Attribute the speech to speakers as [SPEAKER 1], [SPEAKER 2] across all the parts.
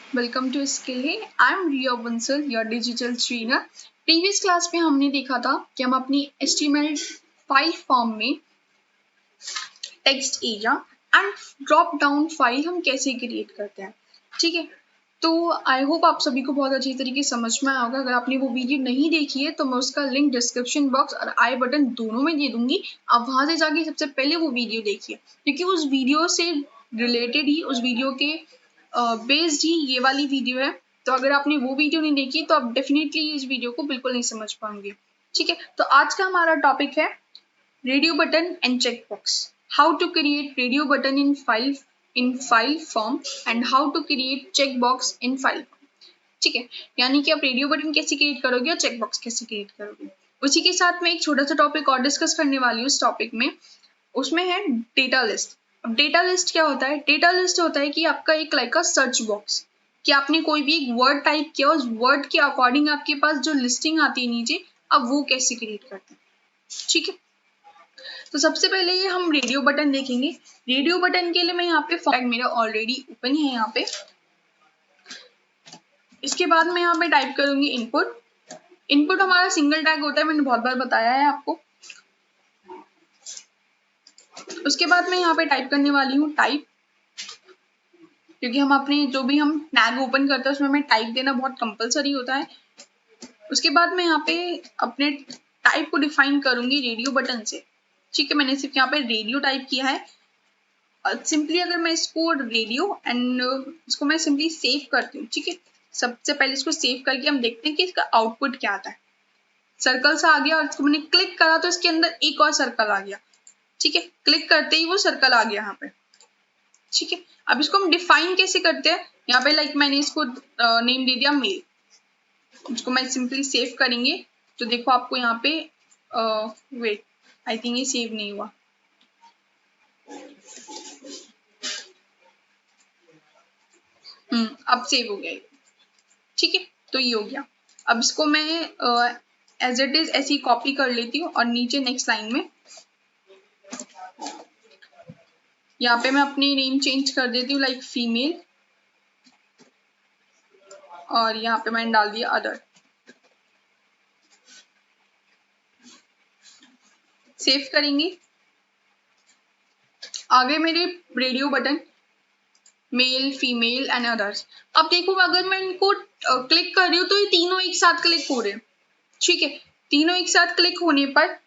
[SPEAKER 1] Welcome to skill है। I am Riya Bansal, your digital trainer. Previous class में हमने देखा था कि हम अपनी HTML फाइल फॉर्म में text area and drop down file हम कैसे क्रिएट करते हैं। ठीक है, तो आई होप आप सभी को बहुत अच्छी तरीके से समझ में आया होगा। अगर आपने वो वीडियो नहीं देखी है तो मैं उसका लिंक डिस्क्रिप्शन बॉक्स और आई बटन दोनों में दे दूंगी। आप वहां से जाके सबसे पहले वो वीडियो देखिए, क्योंकि उस वीडियो से रिलेटेड ही, उस वीडियो के बेस्ड ही ये वाली वीडियो है। तो अगर आपने वो वीडियो नहीं देखी तो आप डेफिनेटली इस वीडियो को बिल्कुल नहीं समझ पाएंगे। ठीक है, तो आज का हमारा टॉपिक है radio button and checkbox. How to create radio button in file form and how to create checkbox in file form. ठीक है, यानी कि आप रेडियो बटन कैसे क्रिएट करोगे और चेकबॉक्स कैसे क्रिएट करोगे। उसी के साथ मैं एक छोटा सा टॉपिक और डिस्कस करने वाली हूँ इस टॉपिक में। उसमें है डेटा लिस्ट। अब डेटा लिस्ट क्या होता है? डेटा लिस्ट होता है कि आपका एक लाइक का सर्च बॉक्स, कि आपने कोई भी एक वर्ड टाइप किया, उस वर्ड के अकॉर्डिंग आपके पास जो लिस्टिंग आती है नीचे, अब वो कैसे क्रिएट करते हैं। ठीक है, तो सबसे पहले ये हम रेडियो बटन देखेंगे। रेडियो बटन के लिए मैं यहाँ पे फॉर्म मेरा ऑलरेडी ओपन है यहाँ पे। इसके बाद मैं यहाँ पे टाइप करूंगी इनपुट। इनपुट हमारा सिंगल टैग होता है, मैंने बहुत बार बताया है आपको। उसके बाद मैं यहाँ पे टाइप करने वाली हूँ टाइप, क्योंकि हम अपने जो भी हम टैग ओपन करते हैं उसमें हमें टाइप देना बहुत कंपलसरी होता है। उसके बाद मैं यहाँ पे अपने टाइप को डिफाइन करूंगी रेडियो बटन से। ठीक है, मैंने सिर्फ यहाँ पे रेडियो टाइप किया है। सिंपली अगर मैं इसको रेडियो एंड इसको मैं सिंपली सेव करती हूँ। ठीक है, सबसे पहले इसको सेव करके हम देखते हैं कि इसका आउटपुट क्या आता है। सर्कल सा आ गया और इसको मैंने क्लिक करा तो इसके अंदर एक और सर्कल आ गया। ठीक है, क्लिक करते ही वो सर्कल आ गया यहाँ पे। ठीक है, अब इसको हम डिफाइन कैसे करते हैं। यहाँ पे लाइक मैंने इसको नेम दे दिया मेल। इसको मैं सिंपली सेव करेंगे तो देखो आपको यहाँ पे वेट, आई थिंक ये सेव नहीं हुआ। अब सेव हो गया। ठीक है, तो ये हो गया। अब इसको मैं एज इट इज ऐसी कॉपी कर लेती हूँ और नीचे नेक्स्ट लाइन में यहाँ पे मैं अपनी नेम चेंज कर देती हूँ लाइक फीमेल, और यहाँ पे मैंने डाल दिया अदर। सेव करेंगे, आगे मेरे radio button male, female and others. अब देखो अगर मैं इनको क्लिक कर रही हूँ तो ये तीनों एक साथ क्लिक हो रहे हैं। ठीक है, तीनों एक साथ क्लिक होने पर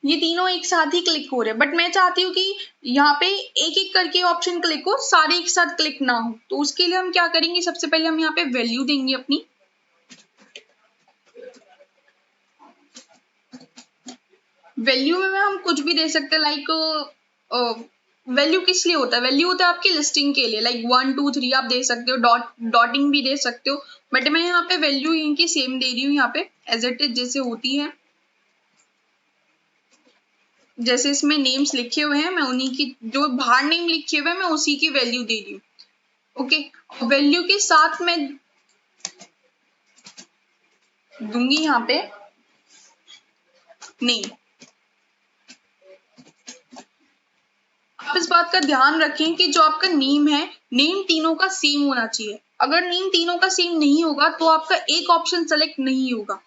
[SPEAKER 1] ये तीनों एक साथ ही क्लिक हो रहे हैं, बट मैं चाहती हूँ कि यहाँ पे एक एक करके ऑप्शन क्लिक हो, सारे एक साथ क्लिक ना हो। तो उसके लिए हम क्या करेंगे, सबसे पहले हम यहाँ पे वैल्यू देंगे अपनी। वैल्यू में हम कुछ भी दे सकते हैं, लाइक वैल्यू किस लिए होता है, वैल्यू होता है आपकी लिस्टिंग के लिए, लाइक 1 2 3 आप दे सकते हो, डॉटिंग भी दे सकते हो, बट मैं यहाँ पे वैल्यू इनकी सेम दे रही हूँ यहाँ पे एज इट इज जैसे होती है। जैसे इसमें नेम्स लिखे हुए हैं, मैं उन्हीं की जो बाहर नेम लिखे हुए हैं मैं उसी की वैल्यू दे रही हूँ। ओके, वैल्यू के साथ मैं दूंगी यहाँ पे नेम। आप इस बात का ध्यान रखें कि जो आपका नेम है, नेम तीनों का सेम होना चाहिए। अगर नेम तीनों का सेम नहीं होगा तो आपका एक ऑप्शन सेलेक्ट नहीं होगा।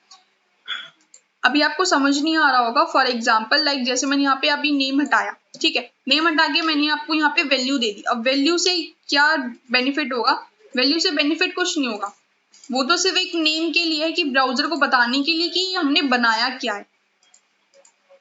[SPEAKER 1] अभी आपको समझ नहीं आ रहा होगा। फॉर एग्जाम्पल लाइक जैसे मैंने यहाँ पे अभी नेम हटाया। ठीक है, नेम हटा के मैंने आपको यहाँ पे वैल्यू दे दी। अब वैल्यू से क्या बेनिफिट होगा, वैल्यू से बेनिफिट कुछ नहीं होगा। वो तो सिर्फ एक नेम के लिए है कि ब्राउजर को बताने के लिए कि हमने बनाया क्या है।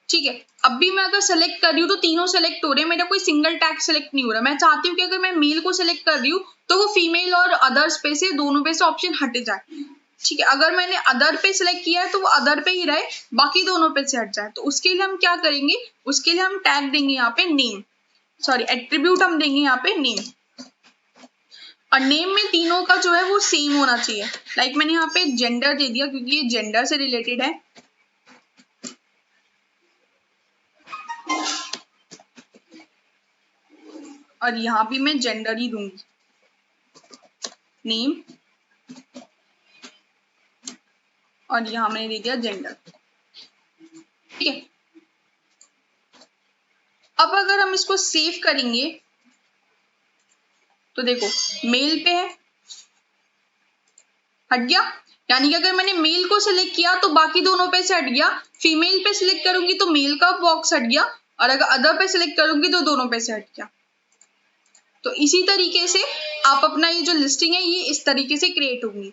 [SPEAKER 1] ठीक है, अब भी मैं अगर सेलेक्ट कर रही हूँ तो तीनों सेलेक्ट हो रहे हैं, मेरा कोई सिंगल टैग सेलेक्ट नहीं हो रहा। मैं चाहती हूँ कि अगर मैं मेल को सेलेक्ट कर रही हूँ तो वो फीमेल और अदर्स पे से, दोनों पे से ऑप्शन हट जाए। ठीक है, अगर मैंने अदर पे सिलेक्ट किया है तो वो अदर पे ही रहे, बाकी दोनों पे से हट जाए। तो उसके लिए हम क्या करेंगे, उसके लिए हम टैग देंगे यहाँ पे नेम, सॉरी एट्रीब्यूट हम देंगे यहाँ पे नेम। और नेम में तीनों का जो है वो सेम होना चाहिए। लाइक मैंने यहाँ पे जेंडर दे दिया क्योंकि ये जेंडर से रिलेटेड है। और यहाँ भी मैं जेंडर ही दूंगी, नेम, और यहाँ मैंने दे दिया जेंडर। ठीक है, अब अगर हम इसको सेव करेंगे तो देखो मेल पे है, हट गया। यानी कि अगर मैंने मेल को सिलेक्ट किया तो बाकी दोनों पे से हट गया, फीमेल पे सिलेक्ट करूंगी तो मेल का बॉक्स हट गया, और अगर अदर पे सिलेक्ट करूंगी तो दोनों पे से हट गया। तो इसी तरीके से आप अपना ये जो लिस्टिंग है ये इस तरीके से क्रिएट होगी।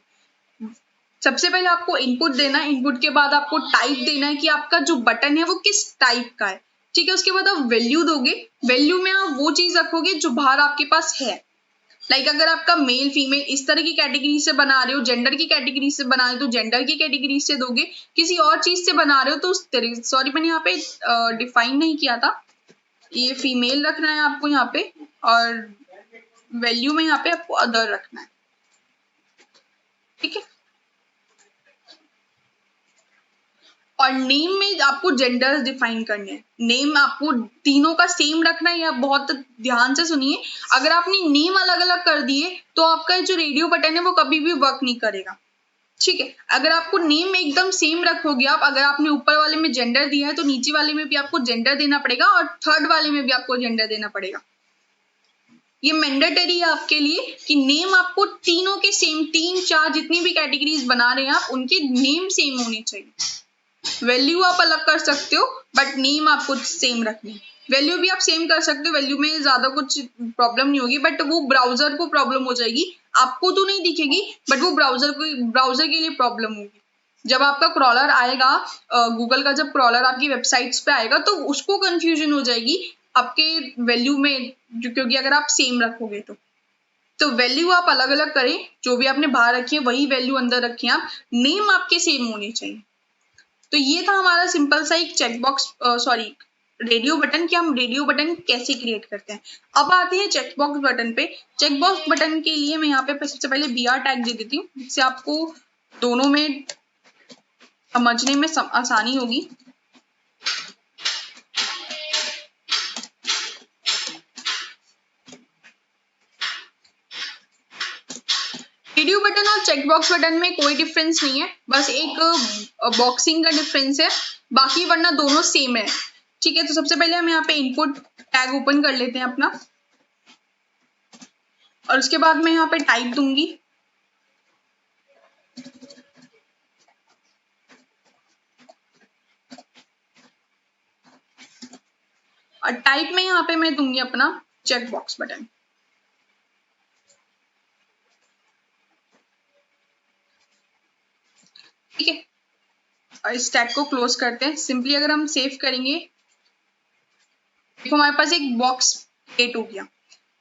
[SPEAKER 1] सबसे पहले आपको इनपुट देना है, इनपुट के बाद आपको टाइप देना है कि आपका जो बटन है वो किस टाइप का है, ठीक है। उसके बाद आप वैल्यू दोगे, वैल्यू में आप वो चीज रखोगे जो बाहर आपके पास है। लाइक अगर आपका मेल फीमेल इस तरह की कैटेगरी से बना रहे हो, जेंडर की कैटेगरी से बना रहे हो तो जेंडर की कैटेगरी से दोगे, किसी और चीज से बना रहे हो तो उस तरीके, सॉरी मैंने यहाँ पे डिफाइन नहीं किया था, ये फीमेल रखना है आपको यहाँ पे, और वैल्यू में यहाँ पे आपको अदर रखना है, ठीक है। और नेम में आपको जेंडर्स डिफाइन करने हैं, नेम आपको तीनों का सेम रखना है, या बहुत ध्यान से सुनिए, अगर आपने नेम अलग अलग कर दिए तो आपका जो रेडियो बटन है वो कभी भी वर्क नहीं करेगा, ठीक है। अगर आपको नेम एकदम सेम रखोगे आप, अगर आपने ऊपर वाले में जेंडर दिया है तो नीचे वाले में भी आपको जेंडर देना पड़ेगा, और थर्ड वाले में भी आपको जेंडर देना पड़ेगा। ये मैंडेटरी है आपके लिए कि नेम आपको तीनों के सेम, 3 4 जितनी भी कैटेगरीज बना रहे हैं आप, उनके नेम सेम होने चाहिए। वैल्यू आप अलग कर सकते हो बट नेम आपको सेम रखनी है। वैल्यू भी आप सेम कर सकते हो, वैल्यू में ज्यादा कुछ प्रॉब्लम नहीं होगी, बट वो ब्राउजर को प्रॉब्लम हो जाएगी, आपको तो नहीं दिखेगी बट वो ब्राउजर के लिए प्रॉब्लम होगी। जब आपका क्रॉलर आएगा, गूगल का जब क्रॉलर आपकी वेबसाइट्स पे आएगा तो उसको कंफ्यूजन हो जाएगी आपके वैल्यू में, क्योंकि अगर आप सेम रखोगे तो वैल्यू आप अलग अलग करें, जो भी आपने बाहर रखी है वही वैल्यू अंदर रखें आप, नेम आपके सेम होने चाहिए। तो ये था हमारा सिंपल सा एक चेकबॉक्स, सॉरी रेडियो बटन, कि हम रेडियो बटन कैसे क्रिएट करते हैं। अब आते हैं चेकबॉक्स बटन पे। चेकबॉक्स बटन के लिए मैं यहाँ पे सबसे पहले BR टैग दे देती हूँ, जिससे आपको दोनों में समझने में आसानी होगी। रेडियो बटन और चेकबॉक्स बटन में कोई डिफरेंस नहीं है, बस एक बॉक्सिंग का डिफरेंस है, बाकी वरना दोनों सेम है, ठीक है। तो सबसे पहले हम यहाँ पे इनपुट टैग ओपन कर लेते हैं अपना, और उसके बाद मैं यहाँ पे टाइप दूंगी, और टाइप में यहाँ पे मैं दूंगी अपना चेकबॉक्स बटन, ठीक है। और इस टैग को क्लोज करते हैं। सिंपली अगर हम सेव करेंगे, देखो हमारे पास एक बॉक्स क्रिएट हो गया।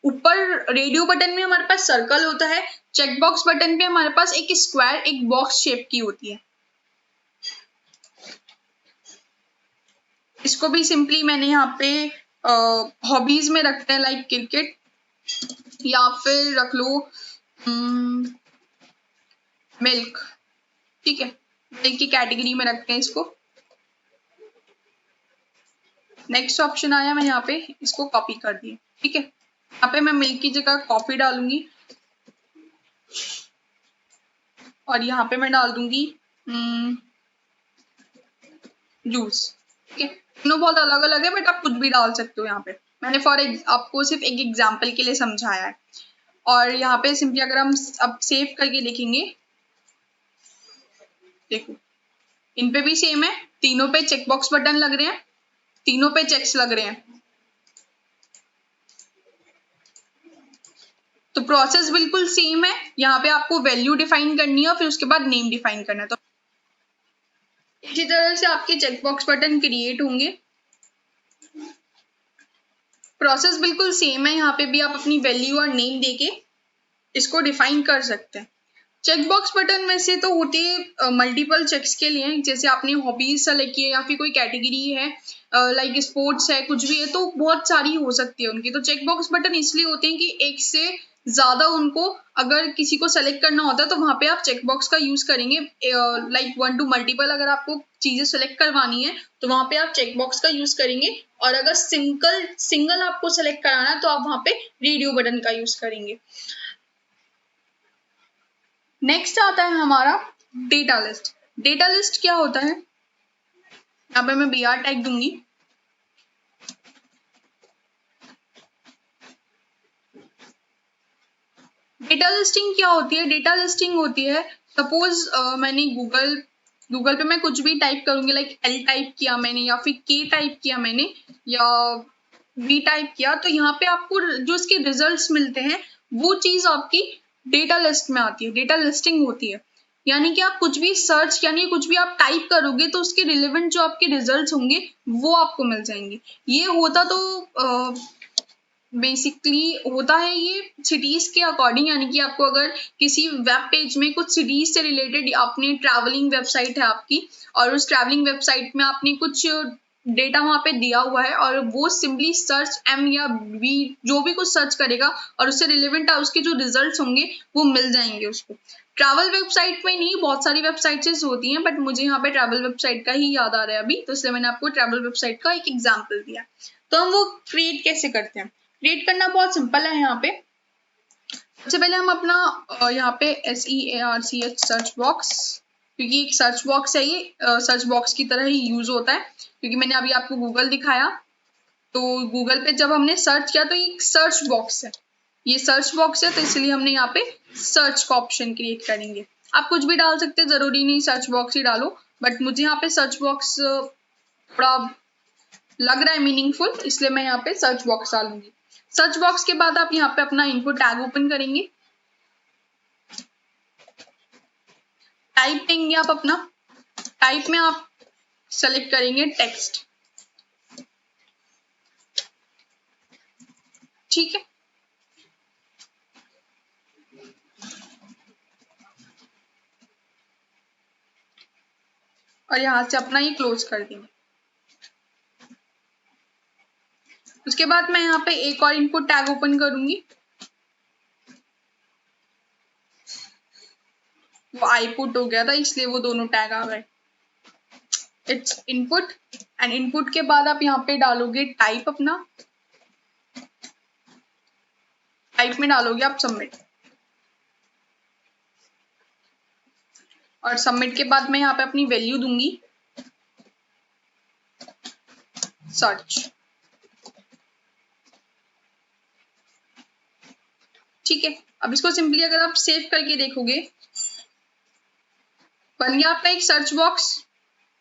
[SPEAKER 1] ऊपर रेडियो बटन में हमारे पास सर्कल होता है, चेकबॉक्स बटन पे हमारे पास एक स्क्वायर, एक बॉक्स शेप की होती है। इसको भी सिंपली मैंने यहाँ पे हॉबीज में रखते हैं, लाइक क्रिकेट, या फिर रख लो मिल्क, ठीक है, मिल्क की कैटेगरी में रखते हैं इसको। नेक्स्ट ऑप्शन आया, मैं यहाँ पे इसको कॉपी कर दी, ठीक है। यहाँ पे मैं मिल्क की जगह कॉफी डालूंगी, और यहाँ पे मैं डाल दूंगी जूस, ठीक है। दोनों बहुत अलग अलग है बट आप कुछ भी डाल सकते हो यहाँ पे, मैंने आपको सिर्फ एक एग्जाम्पल के लिए समझाया है। और यहाँ पे सिंपली अगर हम अब सेव करके देखेंगे, देखो इन पे भी सेम है, तीनों पे चेकबॉक्स बटन लग रहे हैं, तीनों पे चेक्स लग रहे हैं। तो प्रोसेस बिल्कुल सेम है, यहाँ पे आपको वैल्यू डिफाइन करनी है और फिर उसके बाद नेम डिफाइन करना है। तो इसी तरह से आपके चेकबॉक्स बटन क्रिएट होंगे। प्रोसेस बिल्कुल सेम है, यहाँ पे भी आप अपनी वैल्यू और नेम देके इसको डिफाइन कर सकते हैं। चेकबॉक्स बटन वैसे तो होते हैं मल्टीपल चेक्स के लिए, जैसे आपने हॉबीज सेलेक्ट की है या फिर कोई कैटेगरी है, लाइक स्पोर्ट्स है, कुछ भी है, तो बहुत सारी हो सकती है उनकी। तो चेकबॉक्स बटन इसलिए होते हैं कि एक से ज्यादा उनको अगर किसी को सेलेक्ट करना होता है तो वहां पे आप चेकबॉक्स का यूज करेंगे, लाइक 1 to मल्टीपल अगर आपको चीजें सेलेक्ट करवानी है तो वहां पे आप चेकबॉक्स का यूज करेंगे, और अगर सिंगल आपको सेलेक्ट कराना है तो आप वहां पे रेडियो बटन का यूज करेंगे। नेक्स्ट आता है हमारा डेटा लिस्ट। डेटा लिस्ट क्या होता है, यहाँ पे मैं BR टैग दूंगी, डेटा लिस्टिंग क्या होती है? डेटा लिस्टिंग होती है, सपोज मैंने गूगल पे मैं कुछ भी टाइप करूंगी, लाइक एल टाइप किया मैंने या फिर के टाइप किया मैंने या वी टाइप किया, तो यहाँ पे आपको जो इसके रिजल्ट्स मिलते हैं वो चीज आपकी डेटा लिस्ट में आती है, डेटा लिस्टिंग होती है। यानी कि आप कुछ भी सर्च, यानी कुछ भी आप टाइप करोगे तो उसके रिलेवेंट जो आपके रिजल्ट्स होंगे वो आपको मिल जाएंगे। ये होता तो बेसिकली होता है ये सिटीज के अकॉर्डिंग, यानी कि आपको अगर किसी वेब पेज में कुछ सिटीज से रिलेटेड आपने ट्रैवलिंग वेबसाइट है आपकी और उस ट्रैवलिंग वेबसाइट में आपने कुछ डेटा वहां पे दिया हुआ है और वो सिंपली सर्च एम या बी जो भी कुछ सर्च करेगा और उससे रिलेवेंट उसके जो रिजल्ट्स होंगे वो मिल जाएंगे उसको। ट्रैवल वेबसाइट में नहीं, बहुत सारी वेबसाइट्स होती हैं, बट मुझे यहाँ पे ट्रैवल वेबसाइट का ही याद आ रहा है अभी, तो इसलिए मैंने आपको ट्रैवल वेबसाइट का एक एग्जाम्पल दिया। तो हम वो क्रिएट कैसे करते हैं? क्रिएट करना बहुत सिंपल है। यहाँ पे सबसे पहले हम अपना यहाँ पे SEARCH सर्च बॉक्स, क्योंकि एक सर्च बॉक्स है, ये सर्च बॉक्स की तरह ही यूज होता है, क्योंकि मैंने अभी आपको गूगल दिखाया, तो गूगल पे जब हमने सर्च किया तो ये एक सर्च बॉक्स है, ये सर्च बॉक्स है, तो इसलिए हमने यहाँ पे सर्च का ऑप्शन क्रिएट करेंगे। आप कुछ भी डाल सकते हैं, जरूरी नहीं सर्च बॉक्स ही डालो, बट मुझे यहाँ पे सर्च बॉक्स थोड़ा लग रहा है मीनिंगफुल, इसलिए मैं यहाँ पे सर्च बॉक्स डालूंगी। सर्च बॉक्स के बाद आप यहाँ पे अपना इनपुट टैग ओपन करेंगे, टाइप देंगे आप अपना, टाइप में आप सेलेक्ट करेंगे टेक्स्ट, ठीक है। और यहाँ से अपना ये क्लोज कर देंगे। उसके बाद मैं यहाँ पे एक और इनपुट टैग ओपन करूंगी, वो आईपुट हो गया था इसलिए वो दोनों टैग आ गए। इट्स इनपुट, एंड इनपुट के बाद आप यहाँ पे डालोगे टाइप अपना, टाइप में डालोगे आप सबमिट, और सबमिट के बाद मैं यहाँ पे अपनी वैल्यू दूंगी सर्च, ठीक है। अब इसको सिंपली अगर आप सेव करके देखोगे, बन गया आपका एक सर्च बॉक्स।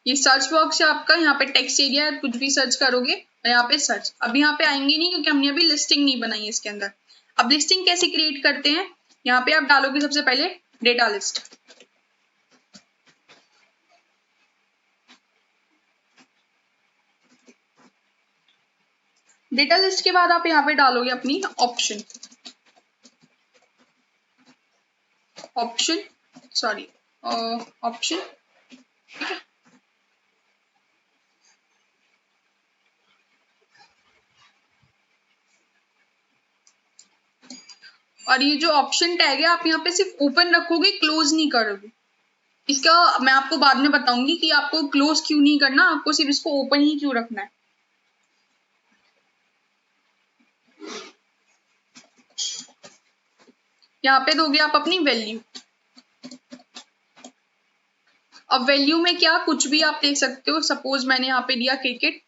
[SPEAKER 1] ये सर्च बॉक्स है आपका, यहाँ पे टेक्स्ट एरिया, कुछ भी सर्च करोगे और यहाँ पे सर्च। अब यहाँ पे आएंगे नहीं क्योंकि हमने अभी लिस्टिंग नहीं बनाई है इसके अंदर। अब लिस्टिंग कैसे क्रिएट करते हैं? यहाँ पे आप डालोगे सबसे पहले डेटा लिस्ट, डेटा लिस्ट के बाद आप यहाँ पे डालोगे अपनी ऑप्शन, सॉरी ऑप्शन, ठीक है। और ये जो ऑप्शन टैग है आप यहाँ पे सिर्फ ओपन रखोगे, क्लोज नहीं करोगे। इसका मैं आपको बाद में बताऊंगी कि आपको क्लोज क्यों नहीं करना, आपको सिर्फ इसको ओपन ही क्यों रखना है। यहाँ पे दोगे आप अपनी वैल्यू। अब वैल्यू में क्या, कुछ भी आप दे सकते हो। सपोज मैंने यहाँ पे दिया क्रिकेट,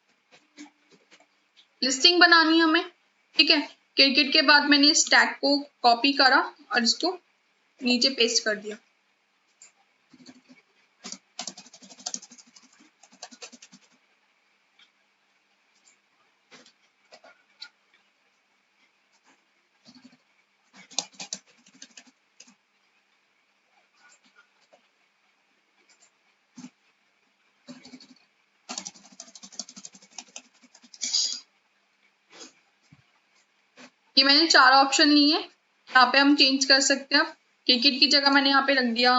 [SPEAKER 1] लिस्टिंग बनानी है हमें, ठीक है। क्रिकेट के बाद मैंने इस टैग को कॉपी करा और इसको नीचे पेस्ट कर दिया। ये मैंने 4 ऑप्शन लिए हैं, यहाँ पे हम चेंज कर सकते हैं। क्रिकेट की जगह मैंने यहाँ पे रख दिया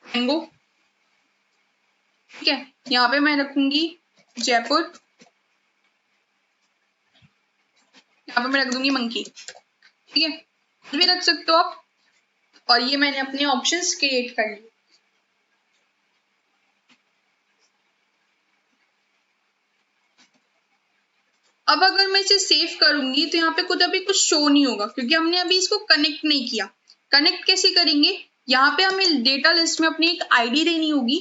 [SPEAKER 1] मैंगो, ठीक है। यहाँ पे मैं रखूंगी जयपुर, यहाँ पे मैं रख दूंगी मंकी, ठीक है। कुछ भी रख सकते हो आप। और ये मैंने अपने ऑप्शंस क्रिएट कर लिए। अब अगर मैं इसे सेव करूंगी तो यहाँ पे कुछ अभी कुछ शो नहीं होगा, क्योंकि हमने अभी इसको कनेक्ट नहीं किया। कनेक्ट कैसे करेंगे? यहाँ पे हमें डेटा लिस्ट में अपनी एक आईडी देनी होगी।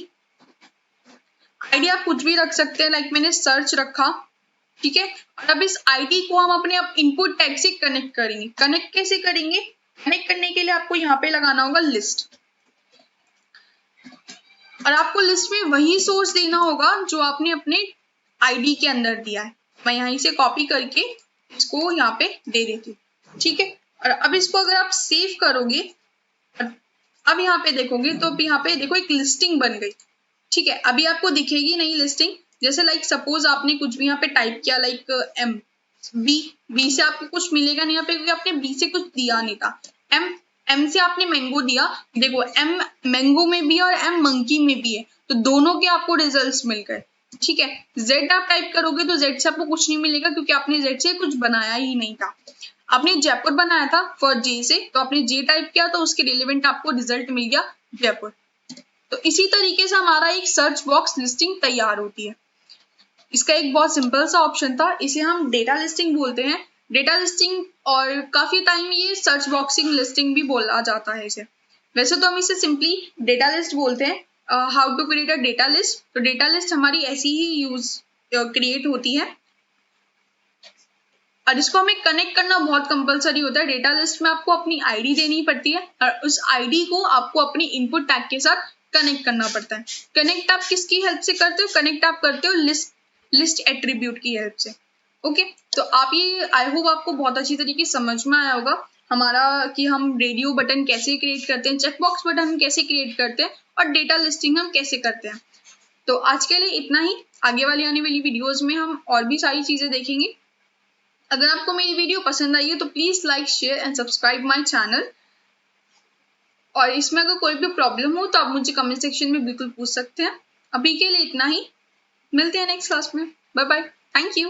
[SPEAKER 1] आईडी आप कुछ भी रख सकते हैं, लाइक मैंने सर्च रखा, ठीक है। और अब इस आईडी को हम अपने इनपुट टैग से कनेक्ट करेंगे। कनेक्ट कैसे करेंगे? कनेक्ट करने के लिए आपको यहाँ पे लगाना होगा लिस्ट, और आपको लिस्ट में वही सोर्स देना होगा जो आपने अपने आईडी के अंदर दिया है। मैं यहीं से कॉपी करके इसको यहाँ पे दे देती हूँ, ठीक है। और अब इसको अगर आप सेव करोगे, अब यहाँ पे देखोगे तो यहाँ पे देखो एक लिस्टिंग बन गई, ठीक है। अभी आपको दिखेगी नहीं लिस्टिंग, जैसे लाइक सपोज आपने कुछ भी यहाँ पे टाइप किया लाइक एम बी से आपको कुछ मिलेगा नहीं यहाँ पे, क्योंकि आपने बी से कुछ दिया नहीं था। एम से आपने मैंगो दिया, देखो एम मैंगो में भी और एम मंकी में भी है, तो दोनों के आपको रिजल्ट्स मिल गए, ठीक है। जेड आप टाइप करोगे तो जेड से आपको कुछ नहीं मिलेगा, क्योंकि आपने जेड से कुछ बनाया ही नहीं था। आपने जयपुर बनाया था फॉर जे से, तो आपने जे टाइप किया तो उसके रिलेवेंट आपको रिजल्ट मिल गया जयपुर। तो इसी तरीके से हमारा एक सर्च बॉक्स लिस्टिंग तैयार होती है। इसका एक बहुत सिंपल सा ऑप्शन था, इसे हम डेटा लिस्टिंग बोलते हैं। डेटा लिस्टिंग और काफी टाइम ये सर्च बॉक्सिंग लिस्टिंग भी बोला जाता है इसे। वैसे तो हम इसे सिंपली डेटा लिस्ट बोलते हैं। How to create a data list, तो डेटा लिस्ट हमारी ऐसी ही क्रिएट होती है, और इसको हमें कनेक्ट करना बहुत कंपलसरी होता है। डेटा लिस्ट में आपको अपनी आईडी देनी पड़ती है, और उस आईडी को आपको अपनी इनपुट टैग के साथ कनेक्ट करना पड़ता है। कनेक्ट आप किसकी हेल्प से करते हो? कनेक्ट आप करते हो लिस्ट एट्रीब्यूट की हेल्प से। ओके, तो आप ये आई होप आपको बहुत अच्छी तरीके समझ में आया होगा हमारा कि हम रेडियो बटन कैसे क्रिएट करते हैं, चेकबॉक्स बटन हम कैसे क्रिएट करते हैं, और डेटा लिस्टिंग हम कैसे करते हैं। तो आज के लिए इतना ही। आगे वाली आने वाली वीडियोज में हम और भी सारी चीजें देखेंगे। अगर आपको मेरी वीडियो पसंद आई है तो please like, share and subscribe my channel. और इसमें अगर कोई भी प्रॉब्लम हो तो आप मुझे कमेंट सेक्शन में बिल्कुल पूछ सकते हैं। अभी के लिए इतना ही, मिलते हैं नेक्स्ट क्लास में। Bye bye, thank you.